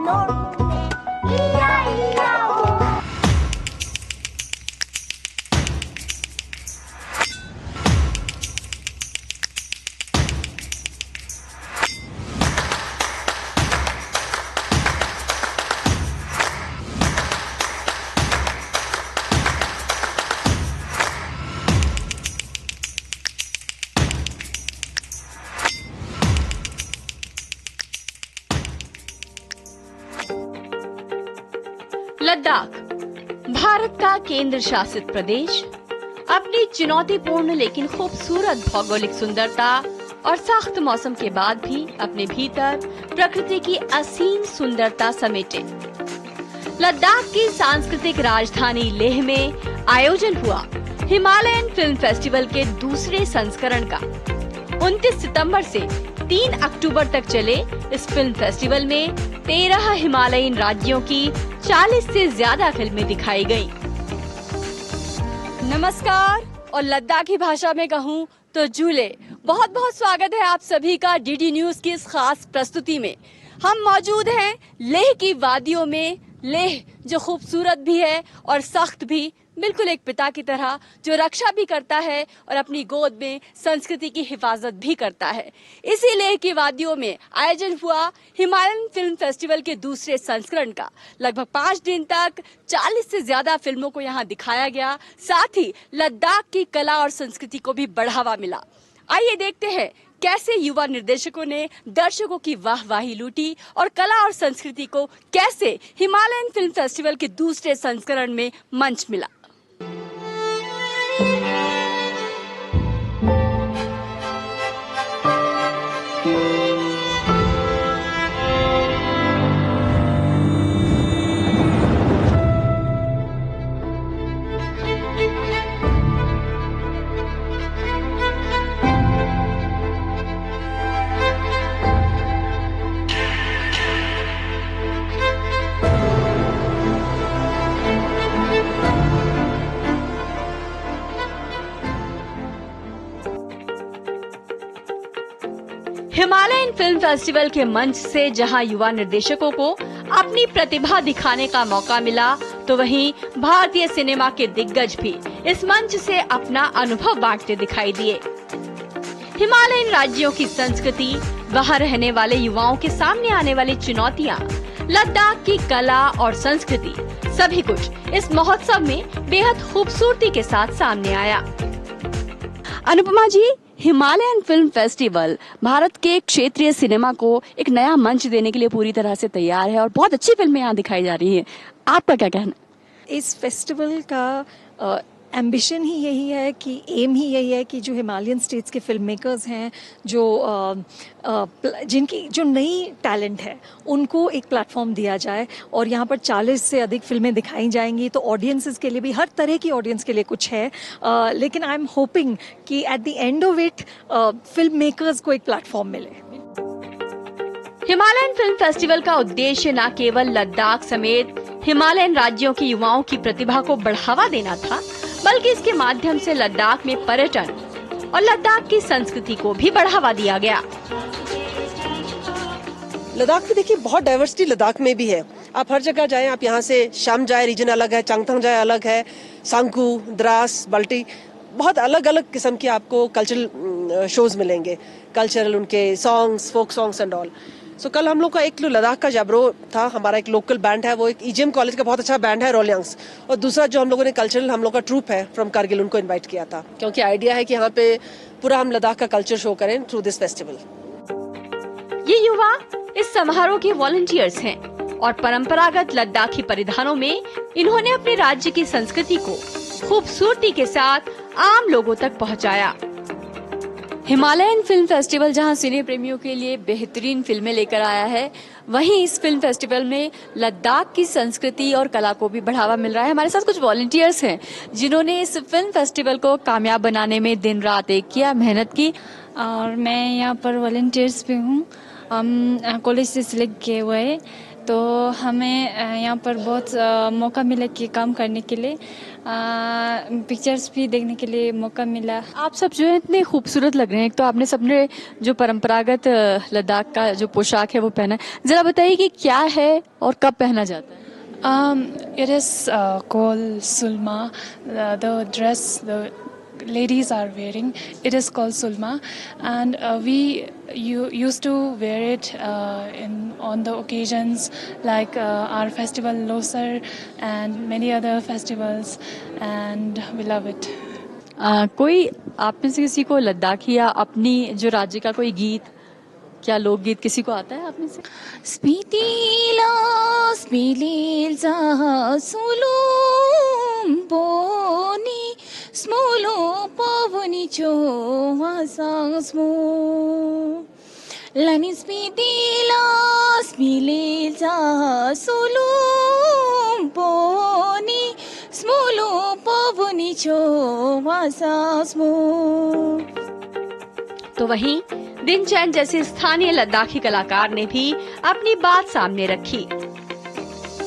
norte. Ia-ia-o. Ladakh Bharat का केंद्र शासित प्रदेश अपनी चुनौतीपूर्ण लेकिन खूबसूरत भौगोलिक सुंदरता और सख्त मौसम के बाद भी अपने भीतर प्रकृति की असीम सुंदरता समेटे। लद्दाख की सांस्कृतिक राजधानी लेह में आयोजन हुआ हिमालयन फिल्म फेस्टिवल के दूसरे संस्करण का। 29 सितंबर से 3 अक्टूबर तक चले इस फिल्म फेस्टिवल में 13 हिमालयन राज्यों की 40 से ज्यादा फिल्में दिखाई गयी। नमस्कार, और लद्दाखी भाषा में कहूँ तो जूले। बहुत बहुत स्वागत है आप सभी का डीडी न्यूज की इस खास प्रस्तुति में। हम मौजूद हैं लेह की वादियों में। लेह जो खूबसूरत भी है और सख्त भी, बिल्कुल एक पिता की तरह जो रक्षा भी करता है और अपनी गोद में संस्कृति की हिफाजत भी करता है। इसी लेह की वादियों में आयोजन हुआ हिमालयन फिल्म फेस्टिवल के दूसरे संस्करण का। लगभग 5 दिन तक 40 से ज्यादा फिल्मों को यहाँ दिखाया गया। साथ ही लद्दाख की कला और संस्कृति को भी बढ़ावा मिला। आइए देखते हैं कैसे युवा निर्देशकों ने दर्शकों की वाहवाही लूटी और कला और संस्कृति को कैसे हिमालयन फिल्म फेस्टिवल के दूसरे संस्करण में मंच मिला। हिमालयन फिल्म फेस्टिवल के मंच से जहां युवा निर्देशकों को अपनी प्रतिभा दिखाने का मौका मिला, तो वहीं भारतीय सिनेमा के दिग्गज भी इस मंच से अपना अनुभव बांटते दिखाई दिए। हिमालयन राज्यों की संस्कृति, वहां रहने वाले युवाओं के सामने आने वाली चुनौतियां, लद्दाख की कला और संस्कृति, सभी कुछ इस महोत्सव में बेहद खूबसूरती के साथ सामने आया। अनुपमा जी, हिमालयन फिल्म फेस्टिवल भारत के क्षेत्रीय सिनेमा को एक नया मंच देने के लिए पूरी तरह से तैयार है और बहुत अच्छी फिल्में यहाँ दिखाई जा रही हैं। आपका क्या कहना? इस फेस्टिवल का एम्बिशन ही यही है कि एम ही यही है कि जो हिमालयन स्टेट्स के फिल्म मेकर्स हैं, जिनकी जो नई टैलेंट है, उनको एक प्लेटफॉर्म दिया जाए। और यहाँ पर 40 से अधिक फिल्में दिखाई जाएंगी, तो ऑडियंसेस के लिए भी, हर तरह की ऑडियंस के लिए कुछ है। लेकिन आई एम होपिंग कि at the end of it film makers को एक प्लेटफॉर्म मिले। हिमालयन फिल्म फेस्टिवल का उद्देश्य न केवल लद्दाख समेत हिमालयन राज्यों के युवाओं की प्रतिभा को बढ़ावा देना था, बल्कि इसके माध्यम से लद्दाख में पर्यटन और लद्दाख की संस्कृति को भी बढ़ावा दिया गया। लद्दाख में देखिए बहुत डाइवर्सिटी लद्दाख में भी है। आप हर जगह जाएं, आप यहाँ से शाम जाए रीजन अलग है, चांगथंग जाए अलग है, सांकू, द्रास, बाल्टी, बहुत अलग अलग किस्म के आपको कल्चरल शोज मिलेंगे। कल्चरल उनके songs, folk songs and all. So कल हम लोग का एक लद्दाख का जाबरो था, हमारा एक लोकल बैंड है, वो एक ईजीएम कॉलेज का बहुत अच्छा बैंड है, रोलियांग्स। और दूसरा जो हम लोगों ने कल्चरल, हम लोग का ट्रूप है फ्रॉम कारगिल, उनको इनवाइट किया था, क्योंकि आइडिया है कि यहाँ पे पूरा हम लद्दाख का कल्चर शो करें थ्रू दिस फेस्टिवल। ये युवा इस समारोह के वॉलंटियर्स हैं और परंपरागत लद्दाखी परिधानों में इन्होंने अपने राज्य की संस्कृति को खूबसूरती के साथ आम लोगों तक पहुँचाया। हिमालयन फिल्म फेस्टिवल जहां सिने प्रेमियों के लिए बेहतरीन फिल्में लेकर आया है, वहीं इस फिल्म फेस्टिवल में लद्दाख की संस्कृति और कला को भी बढ़ावा मिल रहा है। हमारे साथ कुछ वॉलंटियर्स हैं जिन्होंने इस फिल्म फेस्टिवल को कामयाब बनाने में दिन रात एक किया, मेहनत की। और मैं यहाँ पर वॉलंटियर्स भी हूँ। हम कॉलेज से सिलेक्ट किए हुए हैं, तो हमें यहाँ पर बहुत मौका मिला कि काम करने के लिए, पिक्चर्स भी देखने के लिए मौका मिला। आप सब जो है इतने खूबसूरत लग रहे हैं। एक तो आपने सबने जो परंपरागत लद्दाख का जो पोशाक है वो पहना है, जरा बताइए कि क्या है और कब पहना जाता है? It is called sulma. The dress the ladies are wearing, it is called sulma, and we used to wear it on the occasions like our festival Losar and many other festivals, and we love it. कोई आप में से किसी को लद्दाखी या अपनी जो राज्य का कोई गीत, क्या लोकगीत किसी को आता है आप में से? Spitila spililza sulum boni smulo pavani choasasmo lani spitila spililza sulum boni smulo pavani choasasmo। तो वहीं दिन चैन जैसे स्थानीय लद्दाखी कलाकार ने भी अपनी बात सामने रखी।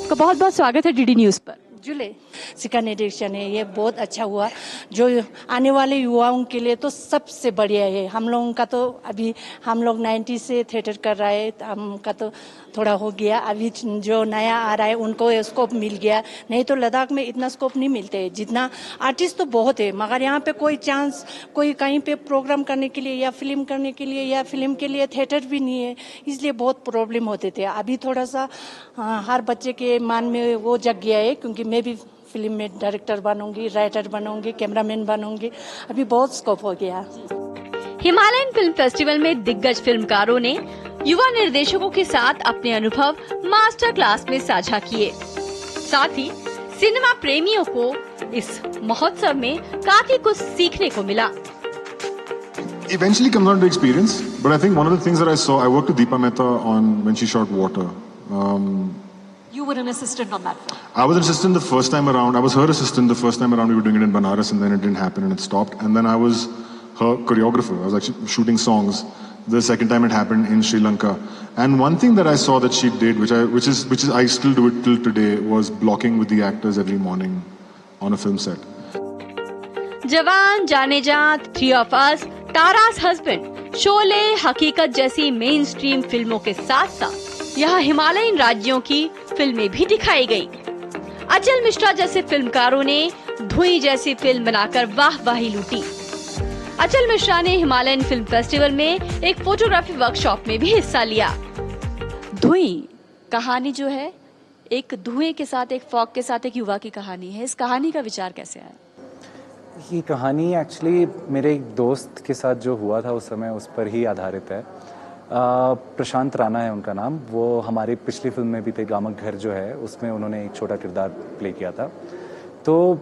तो बहुत बहुत स्वागत है डीडी न्यूज पर। जुले सेकंड एडिशन है, ये बहुत अच्छा हुआ। जो आने वाले युवाओं के लिए तो सबसे बढ़िया है। हम लोगों का तो अभी हम लोग 90 से थिएटर कर रहे हैं, हमका तो थोड़ा हो गया। अभी जो नया आ रहा है उनको स्कोप मिल गया, नहीं तो लद्दाख में इतना स्कोप नहीं मिलते। जितना आर्टिस्ट तो बहुत है, मगर यहाँ पे कोई चांस, कोई कहीं पे प्रोग्राम करने के लिए या फिल्म करने के लिए या फिल्म के लिए थिएटर भी नहीं है, इसलिए बहुत प्रॉब्लम होते थे। अभी थोड़ा सा हर बच्चे के मन में वो जग गया है, क्योंकि मैं भी फिल्म में डायरेक्टर बनूंगी, राइटर बनूंगी, कैमरामैन बनूंगी, अभी बहुत स्कोप हो गया। हिमालयन फिल्म फेस्टिवल में दिग्गज फिल्मकारों ने युवा निर्देशकों के साथ अपने अनुभव मास्टर क्लास में साझा किए। साथ ही सिनेमा प्रेमियों को इस महोत्सव में काफी कुछ सीखने को मिला। Eventually comes down to experience, but I think one of the things that I saw, I worked with Deepa Mehta on when she shot Water. You were an assistant on that film. I was an assistant the first time around. I was her assistant the first time around. We were doing it in Banaras, and then it didn't happen, and it stopped. And then I was her choreographer. I was actually shooting songs. The second time it happened in Sri Lanka. And one thing that I saw that she did, which is I still do it till today, was blocking with the actors every morning on a film set. Jawan, Jaane Jaa, three of us, तारास husband, Sholay, Haqeeqat जैसी main stream फिल्मों के साथ साथ यहाँ Himalayan राज्यों की फिल्में भी दिखाई गई। अचल मिश्रा जैसे फिल्मकारों ने धुई जैसी फिल्म बनाकर वाहवाही लूटी। अचल मिश्रा ने हिमालयन फिल्म फेस्टिवल में एक फोटोग्राफी वर्कशॉप में भी हिस्सा लिया। धुई कहानी जो है, एक धुएं के साथ, एक फॉग के साथ एक युवा की कहानी है। इस कहानी का विचार कैसे आया? ये कहानी एक्चुअली मेरे एक दोस्त के साथ जो हुआ था उस समय, उस पर ही आधारित है। प्रशांत राणा है उनका नाम। वो हमारी पिछली फिल्म में भी थे, गामक घर जो है, उसमें उन्होंने एक छोटा किरदार प्ले किया था। तो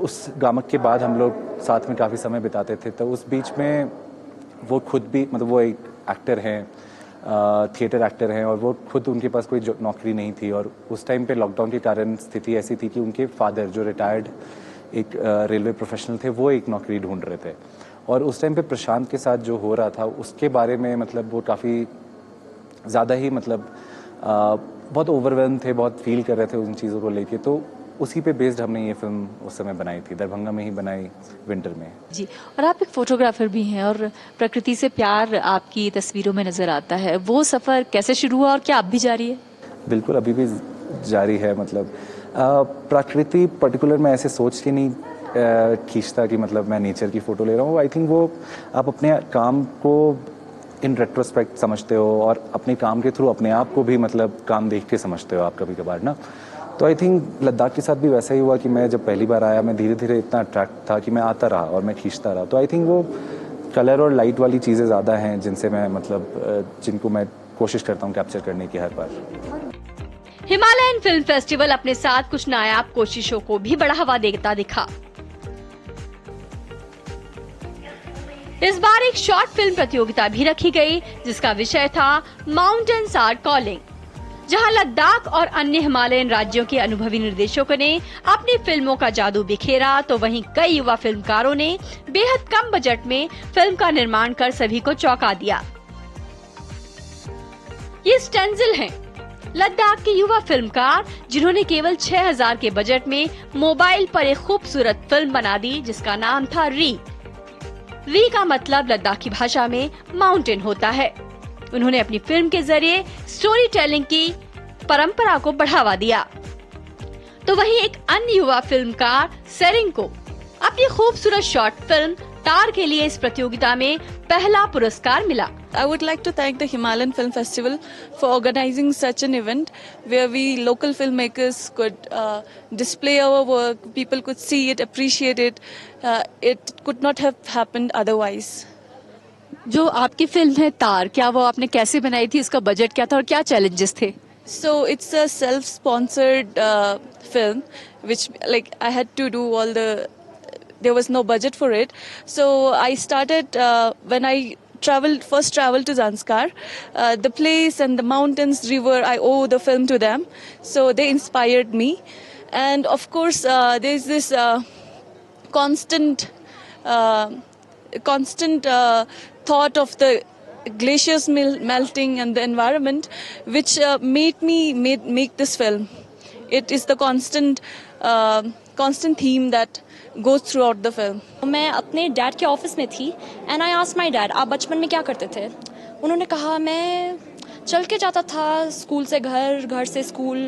उस गामक के बाद हम लोग साथ में काफ़ी समय बिताते थे। तो उस बीच में वो खुद भी, मतलब वो एक एक्टर हैं, थिएटर एक्टर हैं, और वो खुद, उनके पास कोई नौकरी नहीं थी। और उस टाइम पे लॉकडाउन के कारण स्थिति ऐसी थी कि उनके फादर, जो रिटायर्ड एक रेलवे प्रोफेशनल थे, वो एक नौकरी ढूंढ रहे थे। और उस टाइम पे प्रशांत के साथ जो हो रहा था उसके बारे में, मतलब वो काफ़ी ज़्यादा ही, मतलब बहुत ओवरवेल्म थे, बहुत फील कर रहे थे उन चीज़ों को लेके। तो उसी पे बेस्ड हमने ये फिल्म उस समय बनाई थी, दरभंगा में ही बनाई, विंटर में जी। और आप एक फोटोग्राफर भी हैं और प्रकृति से प्यार आपकी तस्वीरों में नजर आता है। वो सफर कैसे शुरू हुआ और क्या अब भी जारी है? बिल्कुल, अभी भी जारी है। मतलब प्रकृति पर्टिकुलर मैं ऐसे सोच के नहीं खींचता कि मतलब मैं नेचर की फ़ोटो ले रहा हूँ। आई थिंक वो आप अपने काम को इन रेट्रोस्पेक्ट समझते हो, और अपने काम के थ्रू अपने आप को भी, मतलब काम देख के समझते हो आप कभी कभार ना। तो आई थिंक लद्दाख के साथ भी वैसा ही हुआ कि मैं जब पहली बार आया, मैं धीरे धीरे इतना अट्रैक्ट था कि मैं आता रहा और मैं खींचता रहा। तो आई थिंक वो कलर और लाइट वाली चीज़ें ज़्यादा हैं जिनसे मैं, मतलब जिनको मैं कोशिश करता हूँ कैप्चर करने की हर बार। हिमालयन फिल्म फेस्टिवल अपने साथ कुछ नायाब कोशिशों को भी बढ़ावा देता दिखा। इस बार एक शॉर्ट फिल्म प्रतियोगिता भी रखी गई, जिसका विषय था माउंटेन्स आर कॉलिंग, जहां लद्दाख और अन्य हिमालयन राज्यों के अनुभवी निर्देशकों ने अपनी फिल्मों का जादू बिखेरा, तो वहीं कई युवा फिल्मकारों ने बेहद कम बजट में फिल्म का निर्माण कर सभी को चौंका दिया। ये स्टेंसिल हैं, लद्दाख के युवा फिल्मकार जिन्होंने केवल 6000 के बजट में मोबाइल पर एक खूबसूरत फिल्म बना दी जिसका नाम था री। री का मतलब लद्दाखी भाषा में माउंटेन होता है। उन्होंने अपनी फिल्म के जरिए स्टोरी टेलिंग की परंपरा को बढ़ावा दिया। तो वहीं एक अन्य युवा फिल्मकार सेरिंग को अपनी खूबसूरत शॉर्ट फिल्म तार के लिए इस प्रतियोगिता में पहला पुरस्कार मिला। I would like to thank the Himalayan Film Festival for organizing such an event where we local filmmakers could display our work, people could see it, appreciate it. It could not have happened otherwise. जो आपकी film है तार, क्या वो आपने कैसे बनाई थी, इसका बजट क्या था और क्या चैलेंजेस थे? So it's a self-sponsored film, which like I had to do all the. There was no budget for it, so I started when I first traveled to Zanskar. The place and the mountains, river, I owe the film to them, so they inspired me. And of course, there's this constant thought of the glaciers melting and the environment, which made me make this film. It is the constant theme that goes throughout the film. मैं अपने dad के office में थी and I asked my dad, आप बचपन में क्या करते थे? उन्होंने कहा मैं चल के जाता था स्कूल से घर, घर से school.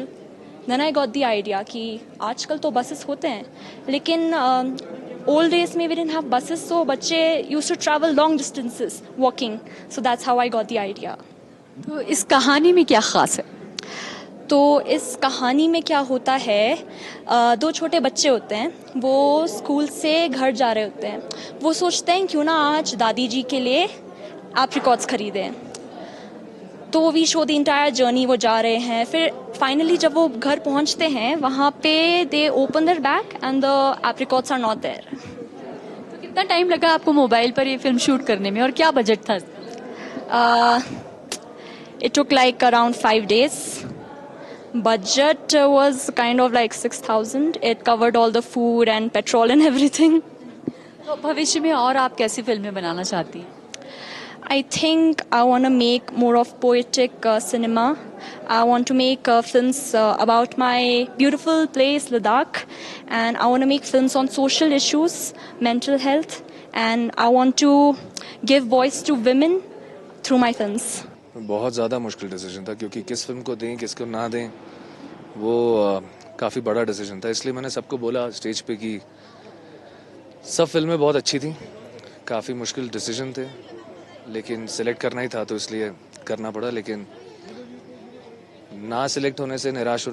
Then I got the idea कि आजकल तो बसेस होते हैं, लेकिन ओल्ड डेज में we didn't have buses, so बच्चे used to travel long distances walking, so that's how I got the idea. तो इस कहानी में क्या खास है? तो इस कहानी में क्या होता है, दो छोटे बच्चे होते हैं, वो स्कूल से घर जा रहे होते हैं। वो सोचते हैं क्यों ना आज दादी जी के लिए एप्रिकॉट्स खरीदें। तो we show the entire journey, वो जा रहे हैं। फिर फाइनली जब वो घर पहुंचते हैं, वहाँ पे they open their bag and the apricots are not there. तो कितना टाइम लगा आपको मोबाइल पर ये फिल्म शूट करने में और क्या बजट था? It took like around 5 days. Budget was kind of like 6,000. It covered all the food and petrol and everything. तो भविष्य में और आप कैसी फिल्में बनाना चाहती हैं? I think I want to make more of poetic cinema. I want to make films about my beautiful place, Ladakh. And I want to make films on social issues, mental health. And I want to give voice to women through my films. बहुत ज़्यादा मुश्किल decision था, क्योंकि किस film को दें किसको ना दें वो काफ़ी बड़ा डिसीजन था। इसलिए मैंने सबको बोला स्टेज पे कि सब फिल्में बहुत अच्छी थी, काफ़ी मुश्किल डिसीजन थे, लेकिन सिलेक्ट करना ही था तो इसलिए करना पड़ा। लेकिन ना सिलेक्ट होने से निराश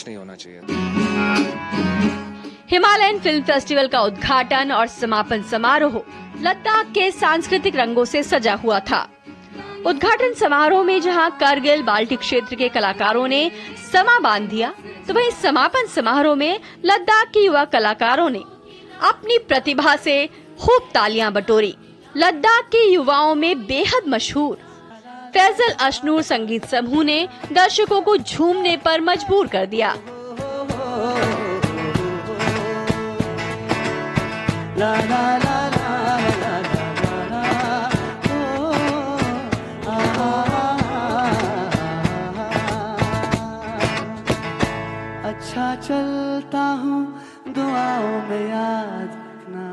नहीं होना चाहिए। हिमालयन फिल्म फेस्टिवल का उद्घाटन और समापन समारोह लद्दाख के सांस्कृतिक रंगों से सजा हुआ था। उद्घाटन समारोह में जहां करगिल बाल्टी क्षेत्र के कलाकारों ने समा बांध दिया, तो वहीं समापन समारोह में लद्दाख के युवा कलाकारों ने अपनी प्रतिभा से खूब तालियां बटोरी। लद्दाख के युवाओं में बेहद मशहूर फैजल अशनूर संगीत समूह ने दर्शकों को झूमने पर मजबूर कर दिया। ला ला ला अच्छा चलता हूँ दुआओं में याद रखना,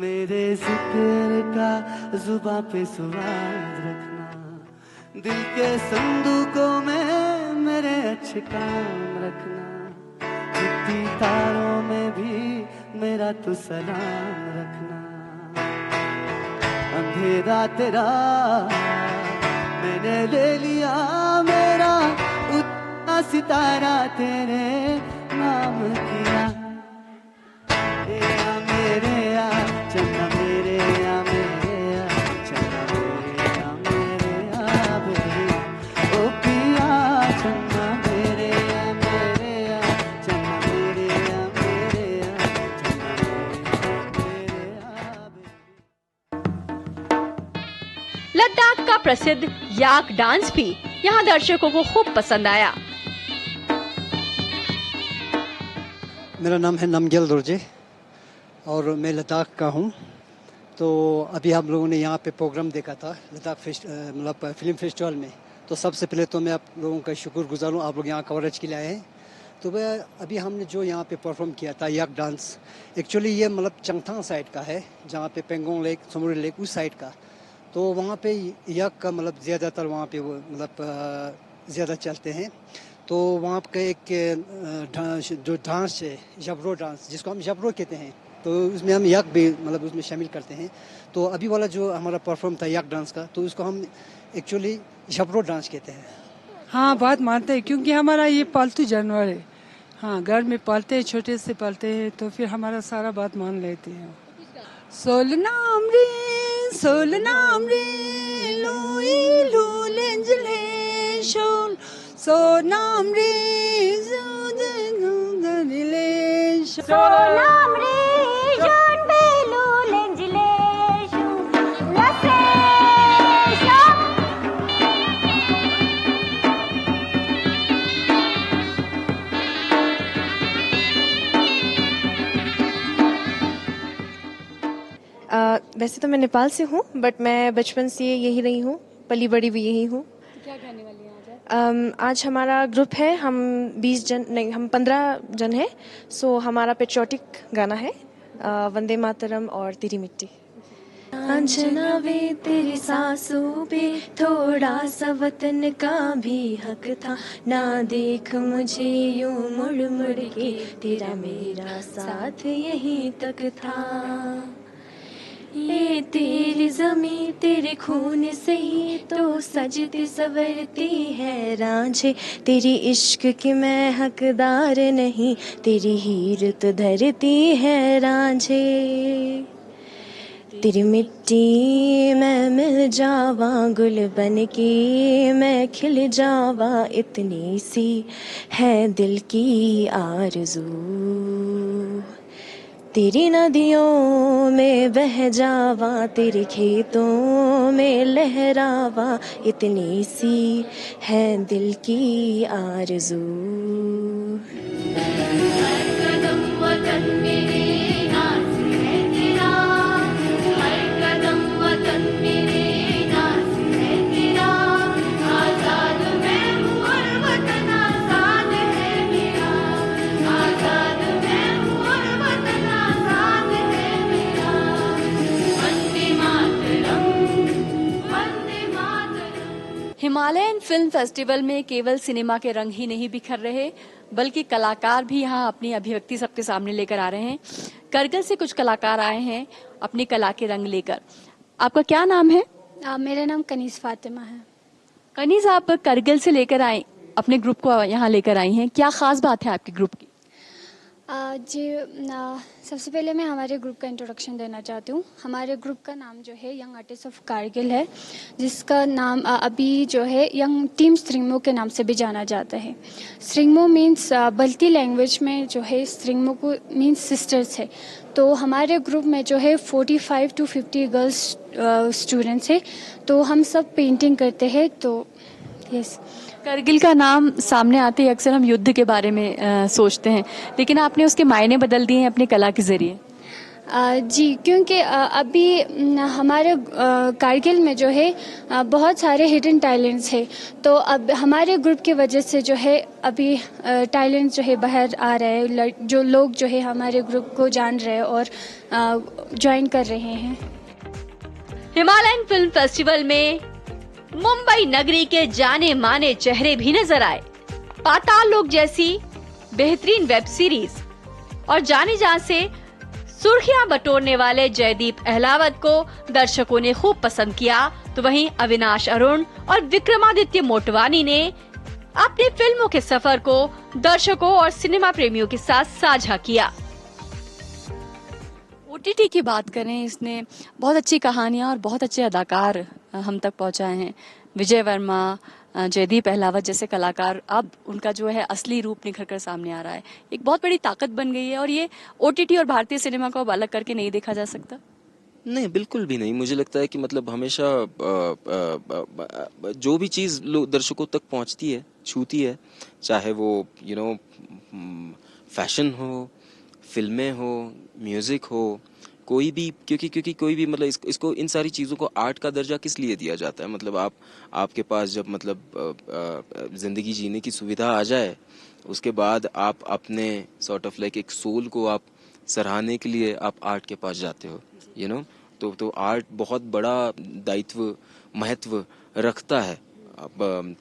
मेरे जिक्र का जुबां पे स्वाद रखना, दिल के संदूकों में मेरे अच्छे काम रखना, चिट्ठी तारों में भी मेरा तो सलाम रखना। अंधेरा तेरा मैंने ले लिया, मेरा सितारा तेरे नाम किया। मेरे या चन्ना मेरे या मेरे या चन्ना मेरे या मेरे या मेरे, ओ पिया चन्ना मेरे या मेरे या चन्ना मेरे या मेरे या चन्ना मेरे या मेरे। लद्दाख का प्रसिद्ध याक डांस भी यहाँ दर्शकों को खूब पसंद आया। मेरा नाम है नमग्याल दोरजे और मैं लद्दाख का हूँ। तो अभी हम लोगों ने यहाँ पे प्रोग्राम देखा था लद्दाख मतलब फिल्म फेस्टिवल में, तो सबसे पहले तो मैं आप लोगों का शुक्रगुजार हूँ, आप लोग यहाँ कवरेज के लिए आए हैं। तो वह अभी हमने जो यहाँ पे परफॉर्म किया था याक डांस, एक्चुअली ये मतलब चंगथांग साइड का है, जहाँ पे पेंगोंग लेक, समुद्री लेक उस साइड का। तो वहाँ पे याक का मतलब ज़्यादातर वहाँ पे वो मतलब ज़्यादा चलते हैं। तो वहाँ का एक जो डांस है जबरो डांस, जिसको हम जबरो कहते हैं, तो उसमें हम याक भी मतलब उसमें शामिल करते हैं। तो अभी वाला जो हमारा परफॉर्म था याक डांस का, तो उसको हम एक्चुअली जबरो डांस कहते हैं। हाँ, बात मानते हैं क्योंकि हमारा ये पालतू जानवर है। हाँ, घर में पालते हैं, छोटे से पालते हैं, तो फिर हमारा सारा बात मान लेते हैं। सोलनाम रे लुई लुलेंजले शोल सोनाम रे सोनाम रे जॉन बेलू लेंजले शू लसे शम वैसे तो मैं नेपाल से हूँ, बट मैं बचपन से यही रही हूँ, पली बड़ी भी यही हूँ। क्या गाने वाली हैं आज हमारा ग्रुप है, हम 20 जन नहीं, हम 15 जन हैं। सो हमारा पेट्रियोटिक गाना है वंदे मातरम और तेरी मिट्टी। आंजना वे तेरी सासों पे थोड़ा सा वतन का भी हक था, ना देख मुझे यूं मुड़ मुड़ के, तेरा मेरा साथ यहीं तक था। ये तेरी ज़मीं तेरे खून से ही तो सजती सवरती है रांझे, तेरी इश्क की मैं हकदार नहीं, तेरी हीर तो धरती है रांझे। तेरी मिट्टी मैं मिल जावा, गुल बन के मैं खिल जावा, इतनी सी है दिल की आरज़ू। तेरी नदियों में बह जावा, तेरे खेतों में लहरावा, इतनी सी है दिल की आरज़ू। हर कदम वतन मेरे नाज़ है तेरा, हर कदम वतन मेरे नाज़ है तेरा, आज़ाद मैं हूँ और वतन आज़ाद है मेरा, आज़ाद मैं हूँ और वतन आज़ाद है मेरा। Vande Mataram, Vande Mataram. Himalayan film festival में केवल सिनेमा के रंग ही नहीं बिखर रहे, बल्कि कलाकार भी यहाँ अपनी अभिव्यक्ति सबके सामने लेकर आ रहे हैं। करगिल से कुछ कलाकार आए हैं अपनी कला के रंग लेकर। आपका क्या नाम है? मेरा नाम कनीज़ फातिमा है। कनीज़, आप करगिल से लेकर आए, अपने ग्रुप को यहाँ लेकर आई हैं, क्या खास बात है आपके ग्रुप की? जी, सबसे पहले मैं हमारे ग्रुप का इंट्रोडक्शन देना चाहती हूँ। हमारे ग्रुप का नाम जो है यंग आर्टिस्ट ऑफ कारगिल है, जिसका नाम अभी जो है यंग टीम स्ट्रिंगमो के नाम से भी जाना जाता है। स्ट्रिंगमो मीन्स बल्ती लैंग्वेज में जो है स्ट्रिंगमो को मीन्स सिस्टर्स है। तो हमारे ग्रुप में जो है 45 to 50 गर्ल्स स्टूडेंट्स है। तो हम सब पेंटिंग करते हैं। तो यस, करगिल का नाम सामने आते ही अक्सर हम युद्ध के बारे में सोचते हैं, लेकिन आपने उसके मायने बदल दिए हैं अपनी कला के जरिए। जी, क्योंकि अभी हमारे कारगिल में जो है बहुत सारे हिडन टैलेंट्स है। तो अब हमारे ग्रुप की वजह से जो है अभी टैलेंट जो है बाहर आ रहे हैं, जो लोग जो है हमारे ग्रुप को जान रहे हैं और ज्वाइन कर रहे हैं। हिमालयन फिल्म फेस्टिवल में मुंबई नगरी के जाने माने चेहरे भी नजर आए। पाताल लोक जैसी बेहतरीन वेब सीरीज और जाने जान से सुर्खियां बटोरने वाले जयदीप अहलावत को दर्शकों ने खूब पसंद किया, तो वहीं अविनाश अरुण और विक्रमादित्य मोटवानी ने अपनी फिल्मों के सफर को दर्शकों और सिनेमा प्रेमियों के साथ साझा किया। OTT की बात करें, इसने बहुत अच्छी कहानियां और बहुत अच्छे अदाकार हम तक पहुंचाए हैं। विजय वर्मा, जयदीप अहलावत जैसे कलाकार, अब उनका जो है असली रूप निखर कर सामने आ रहा है। एक बहुत बड़ी ताकत बन गई है और ये OTT और भारतीय सिनेमा को अब अलग करके नहीं देखा जा सकता। नहीं, बिल्कुल भी नहीं। मुझे लगता है कि मतलब हमेशा जो भी चीज़ दर्शकों तक पहुंचती है, छूती है, चाहे वो फैशन हो, फिल्में हो, म्यूज़िक हो, कोई भी क्योंकि कोई भी मतलब इसको इन सारी चीज़ों को आर्ट का दर्जा किस लिए दिया जाता है? मतलब आपके पास जब मतलब ज़िंदगी जीने की सुविधा आ जाए, उसके बाद आप अपने सॉर्ट ऑफ लाइक एक सोल को आप सराहने के लिए आप आर्ट के पास जाते हो, यू नो। तो आर्ट बहुत बड़ा दायित्व महत्व रखता है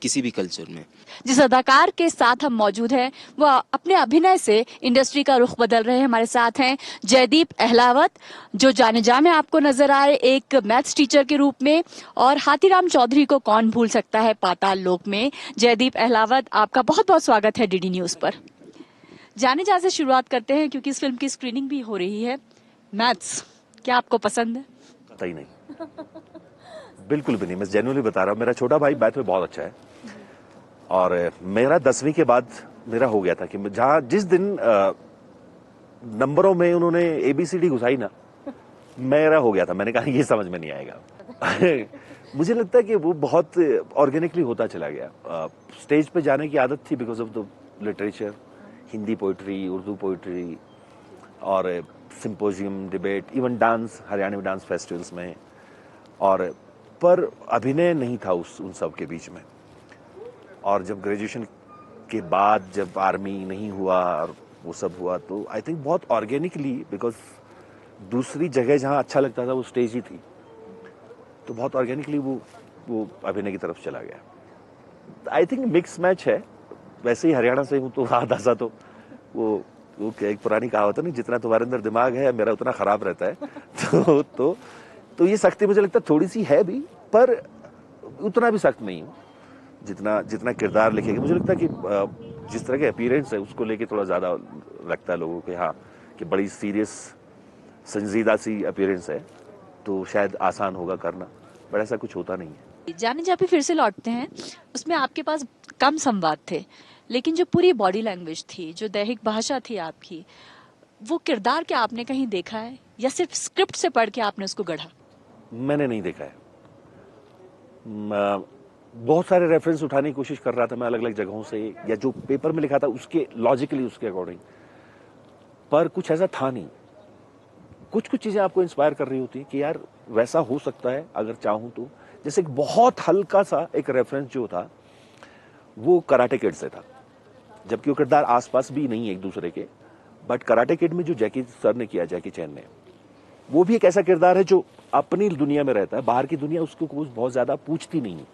किसी भी कल्चर में। जिस अदाकार के साथ हम मौजूद हैं वो अपने अभिनय से इंडस्ट्री का रुख बदल रहे हैं। हमारे साथ हैं जयदीप अहलावत, जो जाने जामे आपको नजर आए एक मैथ्स टीचर के रूप में, और हाथीराम चौधरी को कौन भूल सकता है पाताल लोक में। जयदीप अहलावत, आपका बहुत बहुत स्वागत है डीडी न्यूज पर। जाने जा से शुरुआत करते हैं क्योंकि इस फिल्म की स्क्रीनिंग भी हो रही है। मैथ्स क्या आपको पसंद है? कतई नहीं, बिल्कुल भी नहीं। मैं जेन्युइनली बता रहा हूँ, मेरा छोटा भाई मैथ में बहुत अच्छा है और मेरा 10वीं के बाद मेरा हो गया था कि जहाँ जिस दिन नंबरों में उन्होंने ABCD घुसाई ना, मेरा हो गया था। मैंने कहा ये समझ में नहीं आएगा। मुझे लगता है कि वो बहुत ऑर्गेनिकली होता चला गया। स्टेज पे जाने की आदत थी because of the literature, Hindi poetry, Urdu poetry और symposium, debate, even dance, Haryanvi dance festivals में, और पर अभिनय नहीं था उन सब के बीच में। और जब ग्रेजुएशन के बाद जब आर्मी नहीं हुआ और वो सब हुआ तो आई थिंक बहुत ऑर्गेनिकली, बिकॉज दूसरी जगह जहाँ अच्छा लगता था वो स्टेज ही थी, तो बहुत ऑर्गेनिकली वो अभिनय की तरफ चला गया। आई थिंक मिक्स मैच है। वैसे ही हरियाणा से हूँ तो आधा सा तो वो क्या एक पुरानी कहावत है नहीं, जितना तुम्हारे अंदर दिमाग है मेरा उतना खराब रहता है। तो ये सख्ती मुझे लगता है थोड़ी सी है भी, पर उतना भी सख्त नहीं हूँ जितना किरदार लिखेगा। मुझे लगता है कि जिस तरह के अपीयरेंस है उसको लेके थोड़ा ज्यादा लगता है लोगों को, हाँ कि बड़ी सीरियस संजीदा सी अपीयरेंस है तो शायद आसान होगा करना, बट ऐसा कुछ होता नहीं है। जाने जा पे फिर से लौटते हैं, उसमें आपके पास कम संवाद थे, लेकिन जो पूरी बॉडी लैंग्वेज थी, जो दैहिक भाषा थी आपकी, वो किरदार क्या आपने कहीं देखा है या सिर्फ स्क्रिप्ट से पढ़ के आपने उसको गढ़ा? मैंने नहीं देखा है। बहुत सारे रेफरेंस उठाने की कोशिश कर रहा था मैं अलग अलग जगहों से, या जो पेपर में लिखा था उसके लॉजिकली उसके अकॉर्डिंग, पर कुछ ऐसा था नहीं। कुछ चीजें आपको इंस्पायर कर रही होती है कि यार वैसा हो सकता है अगर चाहूं तो। जैसे एक बहुत हल्का सा एक रेफरेंस जो था वो कराटे किड से था, जबकि वो किरदार आसपास भी नहीं है एक दूसरे के, बट कराटे किड में जो जैकी सर ने किया, जैकी चैन ने, वो भी एक ऐसा किरदार है जो अपनी दुनिया में रहता है, बाहर की दुनिया उसको बहुत ज्यादा पूछती नहीं है।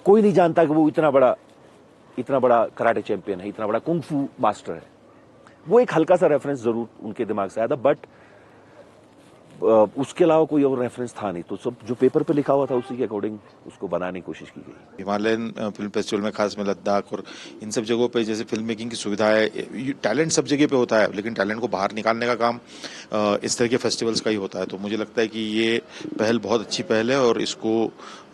कोई नहीं जानता कि वो इतना बड़ा कराटे चैंपियन है, इतना बड़ा कुंग-फू मास्टर है। वो एक हल्का सा रेफरेंस जरूर उनके दिमाग से आया था, बट उसके अलावा कोई और रेफरेंस था नहीं। तो सब जो पेपर पे लिखा हुआ था उसी के अकॉर्डिंग उसको बनाने की कोशिश की गई। हिमालयन फिल्म फेस्टिवल में, खास में लद्दाख और इन सब जगहों पे जैसे फिल्म मेकिंग की सुविधा है, टैलेंट सब जगह पे होता है, लेकिन टैलेंट को बाहर निकालने का काम इस तरह के फेस्टिवल्स का ही होता है। तो मुझे लगता है कि ये पहल बहुत अच्छी पहल है और इसको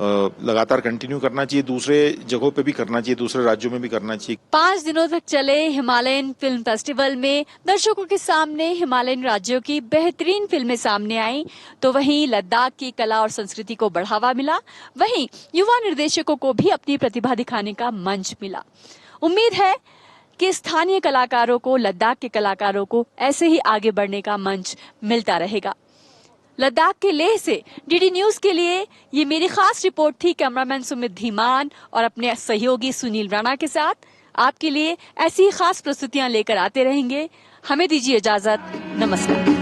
लगातार कंटिन्यू करना चाहिए, दूसरे जगहों पे भी करना चाहिए, दूसरे राज्यों में भी करना चाहिए। 5 दिनों तक चले हिमालयन फिल्म फेस्टिवल में दर्शकों के सामने हिमालयन राज्यों की बेहतरीन फिल्में सामने आई, तो वहीं लद्दाख की कला और संस्कृति को बढ़ावा मिला, वहीं युवा निर्देशकों को भी अपनी प्रतिभा दिखाने का मंच मिला। उम्मीद है कि स्थानीय कलाकारों को, लद्दाख के कलाकारों को ऐसे ही आगे बढ़ने का मंच मिलता रहेगा। लद्दाख के लेह से डीडी न्यूज के लिए ये मेरी खास रिपोर्ट थी। कैमरामैन सुमित धीमान और अपने सहयोगी सुनील राणा के साथ आपके लिए ऐसी ही खास प्रस्तुतियां लेकर आते रहेंगे। हमें दीजिए इजाजत, नमस्कार।